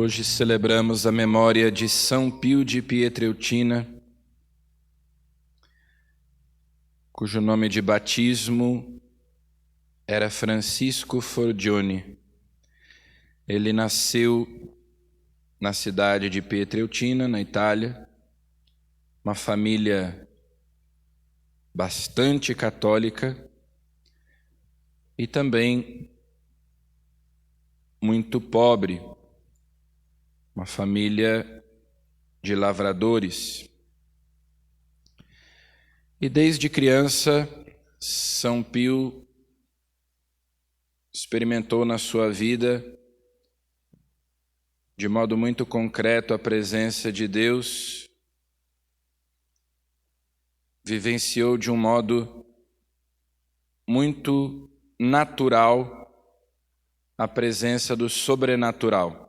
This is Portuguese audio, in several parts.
Hoje celebramos a memória de São Pio de Pietrelcina, cujo nome de batismo era Francisco Forgione. Ele nasceu na cidade de Pietrelcina, na Itália, uma família bastante católica e também muito pobre, uma família de lavradores. E desde criança, São Pio experimentou na sua vida, de modo muito concreto, a presença de Deus, vivenciou de um modo muito natural a presença do sobrenatural.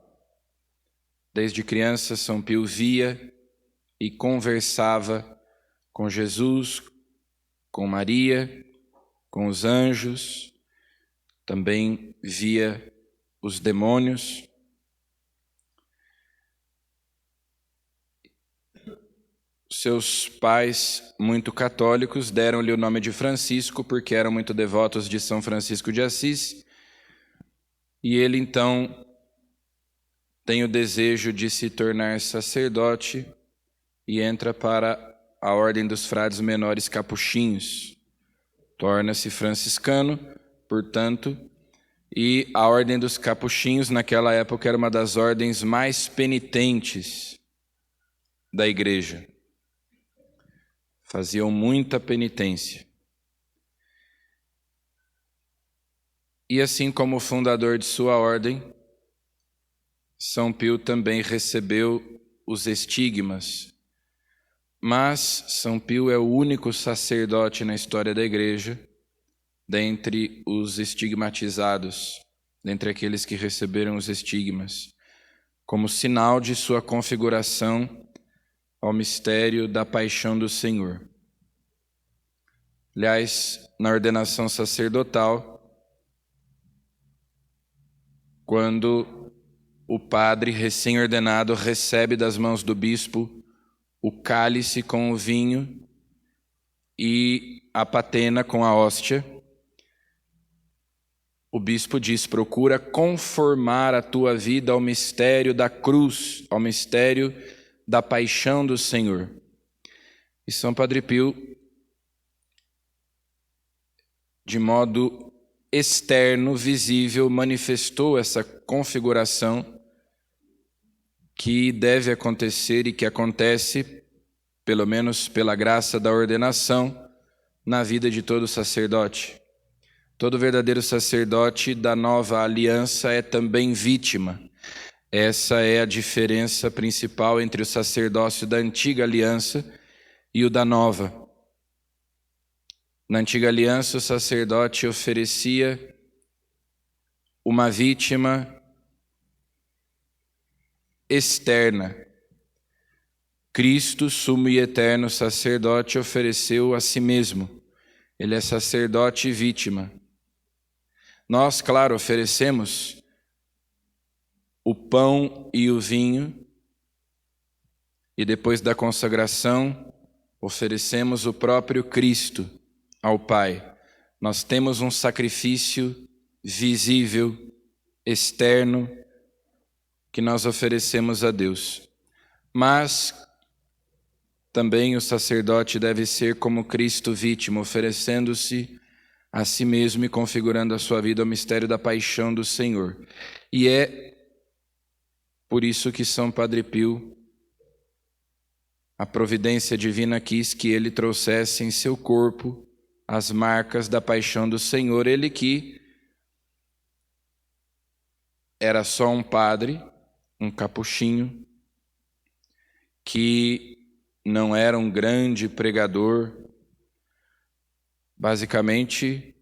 Desde criança, São Pio via e conversava com Jesus, com Maria, com os anjos, também via os demônios. Seus pais, muito católicos, deram-lhe o nome de Francisco porque eram muito devotos de São Francisco de Assis. E ele, então, tem o desejo de se tornar sacerdote e entra para a Ordem dos Frades Menores Capuchinhos. Torna-se franciscano, portanto, e a Ordem dos Capuchinhos, naquela época, era uma das ordens mais penitentes da Igreja. Faziam muita penitência. E assim como fundador de sua ordem, São Pio também recebeu os estigmas. Mas São Pio é o único sacerdote na história da Igreja, dentre os estigmatizados, dentre aqueles que receberam os estigmas, como sinal de sua configuração ao mistério da paixão do Senhor. Aliás, na ordenação sacerdotal, quando o padre recém-ordenado recebe das mãos do bispo o cálice com o vinho e a patena com a hóstia, o bispo diz: procura conformar a tua vida ao mistério da cruz, ao mistério da paixão do Senhor. E São Padre Pio, de modo externo, visível, manifestou essa configuração que deve acontecer e que acontece, pelo menos pela graça da ordenação, na vida de todo sacerdote. Todo verdadeiro sacerdote da nova aliança é também vítima. Essa é a diferença principal entre o sacerdócio da antiga aliança e o da nova. Na antiga aliança, o sacerdote oferecia uma vítima externa. Cristo, sumo e eterno sacerdote, ofereceu a si mesmo. Ele é sacerdote e vítima. Nós, claro, oferecemos o pão e o vinho, e depois da consagração, oferecemos o próprio Cristo ao Pai. Nós temos um sacrifício visível, externo, que nós oferecemos a Deus. Mas também o sacerdote deve ser como Cristo vítima, oferecendo-se a si mesmo e configurando a sua vida ao mistério da paixão do Senhor. E é por isso que São Padre Pio, a providência divina quis que ele trouxesse em seu corpo as marcas da paixão do Senhor. Ele que era só um padre, um capuchinho, que não era um grande pregador. Basicamente,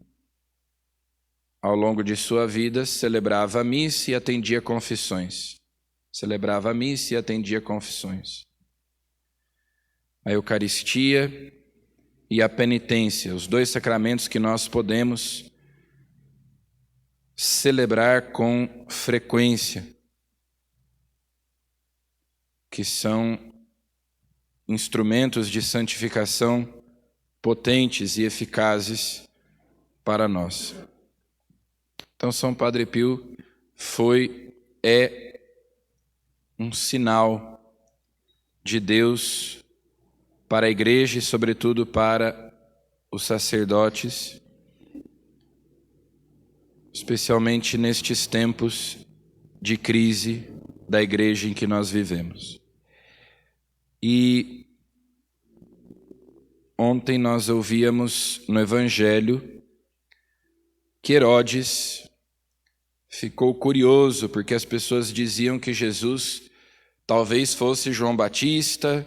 ao longo de sua vida, celebrava a missa e atendia confissões. Celebrava a missa e atendia confissões. A Eucaristia e a penitência, os dois sacramentos que nós podemos celebrar com frequência. que são instrumentos de santificação potentes e eficazes para nós. Então, São Padre Pio é um sinal de Deus para a Igreja e, sobretudo, para os sacerdotes, especialmente nestes tempos de crise da Igreja em que nós vivemos. E ontem nós ouvíamos no Evangelho que Herodes ficou curioso porque as pessoas diziam que Jesus talvez fosse João Batista,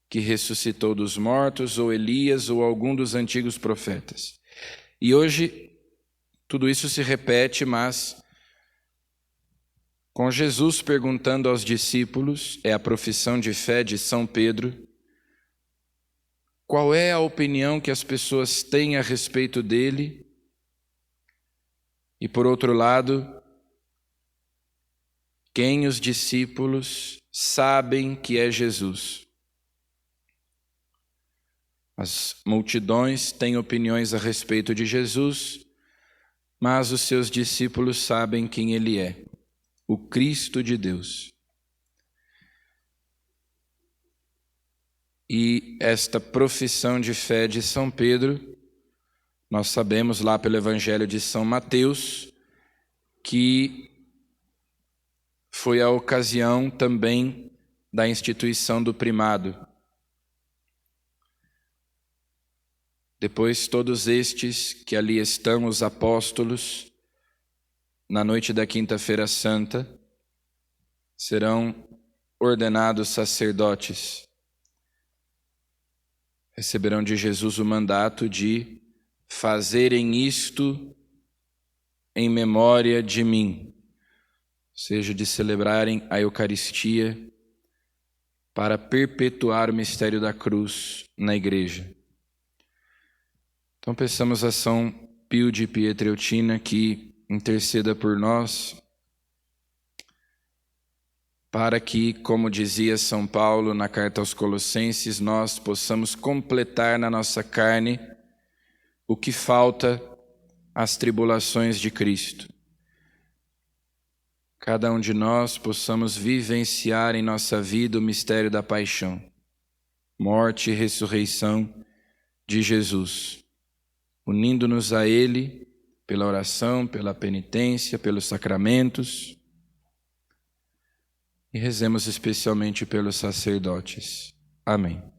que ressuscitou dos mortos, ou Elias, ou algum dos antigos profetas. E hoje tudo isso se repete, mas com Jesus perguntando aos discípulos, é a profissão de fé de São Pedro, qual é a opinião que as pessoas têm a respeito dele? E por outro lado, quem os discípulos sabem que é Jesus? As multidões têm opiniões a respeito de Jesus, mas os seus discípulos sabem quem ele é, o Cristo de Deus. E esta profissão de fé de São Pedro, nós sabemos lá pelo Evangelho de São Mateus, que foi a ocasião também da instituição do primado. Depois todos estes que ali estão, os apóstolos, na noite da Quinta-feira Santa, serão ordenados sacerdotes. Receberão de Jesus o mandato de fazerem isto em memória de mim, ou seja, de celebrarem a Eucaristia para perpetuar o mistério da cruz na Igreja. Então peçamos a São Pio de Pietrelcina que interceda por nós, para que, como dizia São Paulo na carta aos Colossenses, nós possamos completar na nossa carne o que falta às tribulações de Cristo. Cada um de nós possamos vivenciar em nossa vida o mistério da paixão, morte e ressurreição de Jesus, unindo-nos a Ele pela oração, pela penitência, pelos sacramentos, e rezemos especialmente pelos sacerdotes. Amém.